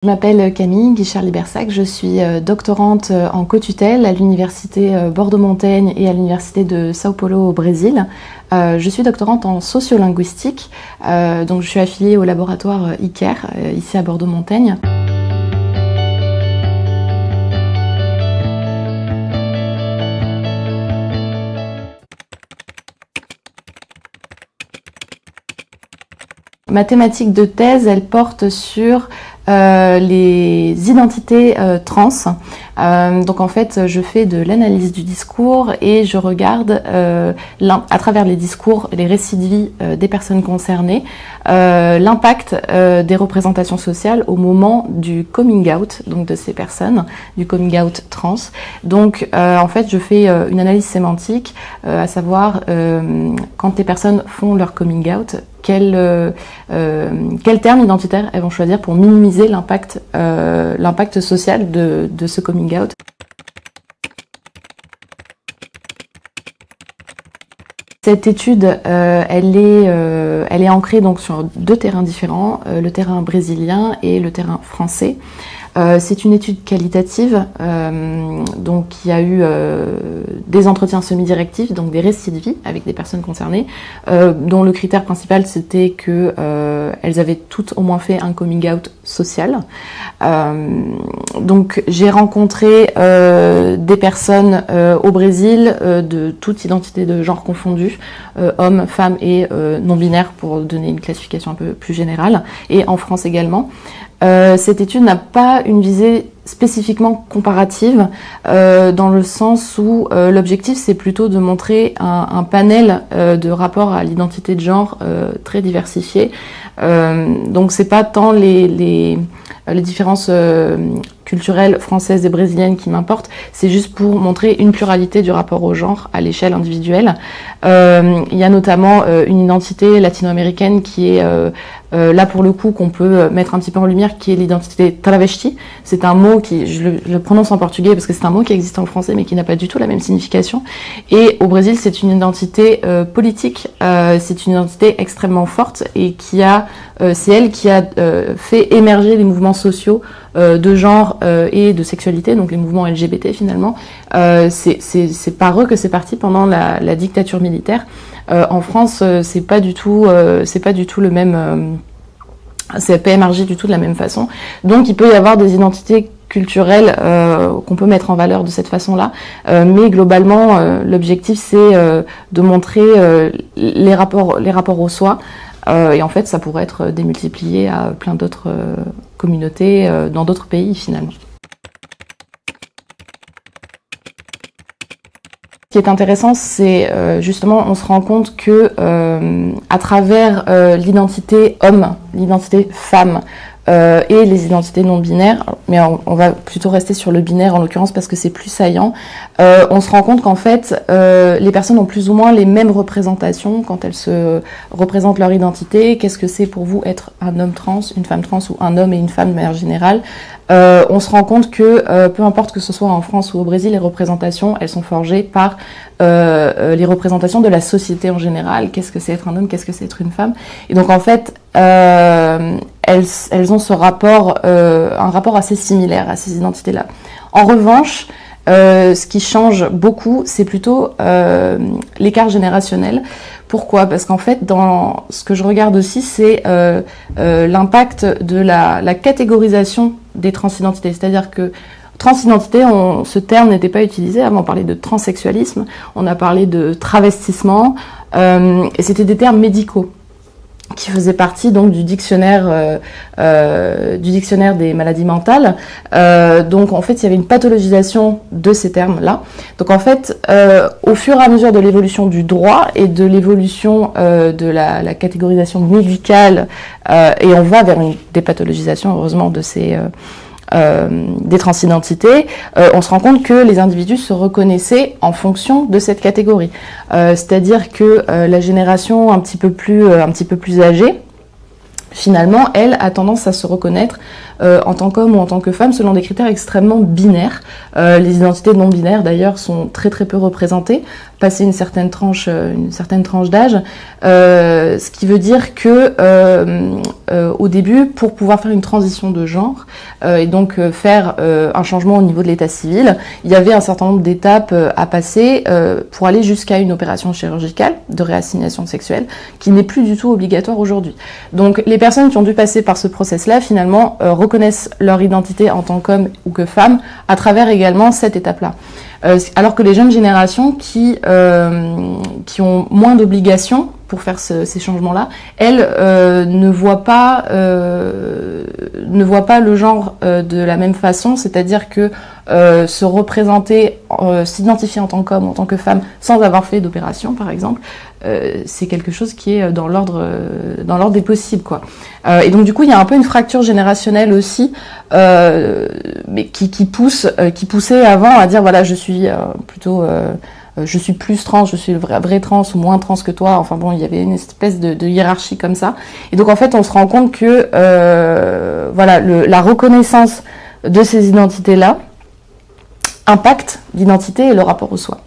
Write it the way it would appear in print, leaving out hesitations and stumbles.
Je m'appelle Camille Guichard-Libersac, je suis doctorante en co-tutelle à l'université Bordeaux-Montaigne et à l'université de Sao Paulo au Brésil. Je suis doctorante en sociolinguistique, donc je suis affiliée au laboratoire ICARE, ici à Bordeaux-Montaigne. Ma thématique de thèse, elle porte sur les identités trans. Donc en fait, je fais de l'analyse du discours et je regarde à travers les discours, les récits de vie des personnes concernées, l'impact des représentations sociales au moment du coming out, donc de ces personnes, du coming out trans. Donc en fait, je fais une analyse sémantique, à savoir quand les personnes font leur coming out, quel terme identitaire elles vont choisir pour minimiser l'impact social de ce coming out. Cette étude, elle est ancrée donc sur deux terrains différents, le terrain brésilien et le terrain français. C'est une étude qualitative, donc il y a eu des entretiens semi-directifs, donc des récits de vie avec des personnes concernées, dont le critère principal c'était que elles avaient toutes au moins fait un coming out social. Donc j'ai rencontré des personnes au Brésil de toute identité de genre confondue, hommes, femmes et non-binaires pour donner une classification un peu plus générale, et en France également. Cette étude n'a pas une visée spécifiquement comparative, dans le sens où l'objectif c'est plutôt de montrer un panel de rapports à l'identité de genre très diversifié. Donc c'est pas tant les différences culturelles françaises et brésiliennes qui m'importent, c'est juste pour montrer une pluralité du rapport au genre à l'échelle individuelle. Il y a notamment une identité latino-américaine qui est là pour le coup qu'on peut mettre un petit peu en lumière, qui est l'identité travesti. C'est un mot qui, je le prononce en portugais parce que c'est un mot qui existe en français mais qui n'a pas du tout la même signification. Et au Brésil, c'est une identité politique, c'est une identité extrêmement forte et qui a, c'est elle qui a fait émerger les mouvements sociaux de genre et de sexualité, donc les mouvements LGBT finalement. C'est par eux que c'est parti pendant la dictature militaire. En France, c'est pas du tout le même, c'est pas émergé du tout de la même façon. Donc il peut y avoir des identités culturelles qu'on peut mettre en valeur de cette façon-là, mais globalement l'objectif c'est de montrer les rapports au soi. Et en fait, ça pourrait être démultiplié à plein d'autres communautés dans d'autres pays finalement. Ce qui est intéressant, c'est justement, on se rend compte que à travers l'identité homme, l'identité femme et les identités non binaires, mais on va plutôt rester sur le binaire en l'occurrence parce que c'est plus saillant, on se rend compte qu'en fait les personnes ont plus ou moins les mêmes représentations quand elles se représentent leur identité. Qu'est-ce que c'est pour vous être un homme trans, une femme trans ou un homme et une femme de manière générale? On se rend compte que peu importe que ce soit en France ou au Brésil, les représentations, elles sont forgées par les représentations de la société en général. Qu'est-ce que c'est être un homme, qu'est-ce que c'est être une femme? Et donc en fait, elles ont ce rapport, un rapport assez similaire à ces identités-là. En revanche, ce qui change beaucoup, c'est plutôt l'écart générationnel. Pourquoi? Parce qu'en fait, dans ce que je regarde aussi, c'est l'impact de la catégorisation des transidentités. C'est-à-dire que transidentité, ce terme n'était pas utilisé. Avant, on parlait de transsexualisme, on a parlé de travestissement, et c'était des termes médicaux qui faisait partie donc du dictionnaire des maladies mentales. Donc en fait, il y avait une pathologisation de ces termes-là. Donc en fait, au fur et à mesure de l'évolution du droit et de l'évolution de la catégorisation médicale, et on va vers une dépathologisation, heureusement, de ces des transidentités, on se rend compte que les individus se reconnaissaient en fonction de cette catégorie. C'est-à-dire que la génération un petit peu plus âgée, finalement, elle a tendance à se reconnaître en tant qu'homme ou en tant que femme selon des critères extrêmement binaires. Les identités non binaires, d'ailleurs, sont très très peu représentées. passé une certaine tranche d'âge, ce qui veut dire que au début, pour pouvoir faire une transition de genre et donc faire un changement au niveau de l'état civil, il y avait un certain nombre d'étapes à passer pour aller jusqu'à une opération chirurgicale de réassignation sexuelle qui n'est plus du tout obligatoire aujourd'hui. Donc les personnes qui ont dû passer par ce process-là, finalement, reconnaissent leur identité en tant qu'homme ou que femme à travers également cette étape-là. Alors que les jeunes générations qui ont moins d'obligations pour faire ces changements-là, elles ne voient pas le genre de la même façon, c'est-à-dire que se représenter, s'identifier en tant qu'homme, en tant que femme, sans avoir fait d'opération, par exemple, c'est quelque chose qui est dans l'ordre des possibles, quoi. Et donc du coup, il y a un peu une fracture générationnelle aussi, mais qui poussait avant à dire voilà, je suis plutôt je suis plus trans, je suis le vrai trans ou moins trans que toi. Enfin bon, il y avait une espèce de hiérarchie comme ça. Et donc en fait, on se rend compte que voilà, la reconnaissance de ces identités-là impacte l'identité et le rapport au soi.